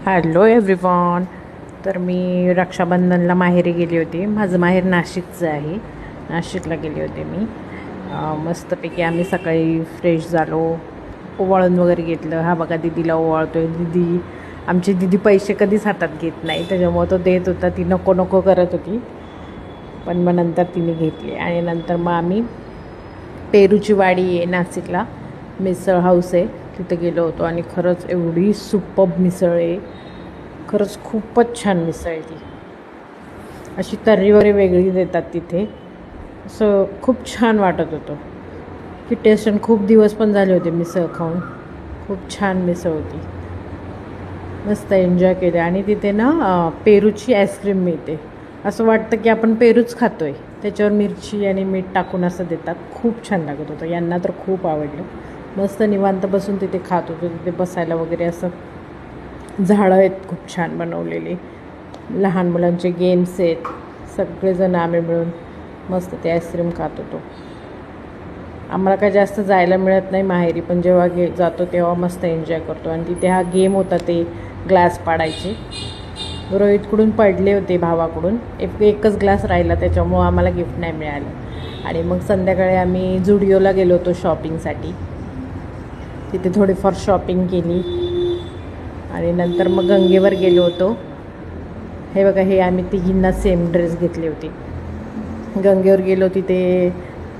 Hello everyone. तर मी रक्षाबंधनला माहेरी गेली होती. माझं माहेर नाशिकचं आहे. नाशिकला गेले होते मी. मस्तपैकी आम्ही सकाळी फ्रेश झालो, ओवाळून वगैरे घेतलं. हा बघा दिदीला ओवाळतो आहे. आमची दिदी पैसे कधीच हातात घेत नाही, त्याच्यामुळं तो देत होता. ती नको नको करत होती, पण मग नंतर तिने घेतली. आणि नंतर मग आम्ही पेरूची वाडी आहे नाशिकला, मिसळ हाऊस आहे, तिथे गेलो होतो. आणि खरंच एवढी सुपर्ब मिसळ आहे, खरंच खूपच छान मिसळ आहे ती. अशी तर्री वगैरे वेगळी देतात तिथे. असं खूप छान वाटत होतं की टेस्ट. आणि खूप दिवस पण झाले होते मिसळ खाऊन. खूप छान मिसळ होती, मस्त एन्जॉय केले. आणि तिथे ना पेरूची आईस्क्रीम मिळते. असं वाटतं की आपण पेरूच खातो आहे. त्याच्यावर मिरची आणि मीठ टाकून असं देतात. खूप छान लागत होतं. यांना तर खूप आवडलं. मस्त निवांत बसून तिथे खात होतो. तिथे बसायला वगैरे असं झाडं आहेत खूप छान बनवलेली. लहान मुलांचे गेम्स आहेत. सगळेजण आम्ही मिळून मस्त ते आईस्क्रीम खात होतो. आम्हाला काय जास्त जायला मिळत नाही माहेरी, पण जेव्हा जातो तेव्हा मस्त एन्जॉय करतो. आणि तिथे हा गेम होता, ते ग्लास पाडायचे. रोहितकडून पडले होते, भावाकडून एकच ग्लास राहिला, त्याच्यामुळं आम्हाला गिफ्ट नाही मिळालं. आणि मग संध्याकाळी आम्ही जुडिओला गेलो होतो शॉपिंगसाठी. तिथे थोडीफार शॉपिंग केली. आणि नंतर मग गंगेवर गेलो होतो. हे बघा, हे आम्ही तिघींना सेम ड्रेस घेतले होते. गंगेवर गेलो, तिथे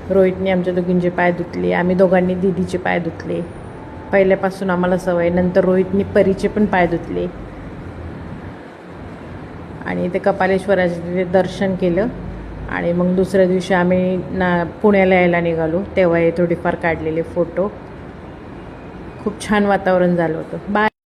रोहितने आमच्या दोघींचे पाय धुतले. आम्ही दोघांनी दीदीचे पाय धुतले. पहिल्यापासून आम्हाला सवय. नंतर रोहितने परीचे पण पाय धुतले. आणि ते कपालेश्वराचे तिथे दर्शन केलं. आणि मग दुसऱ्या दिवशी आम्ही पुण्याला यायला निघालो. तेव्हा हे थोडीफार काढलेले फोटो. खूप छान वातावरण झालं होतं. बाय.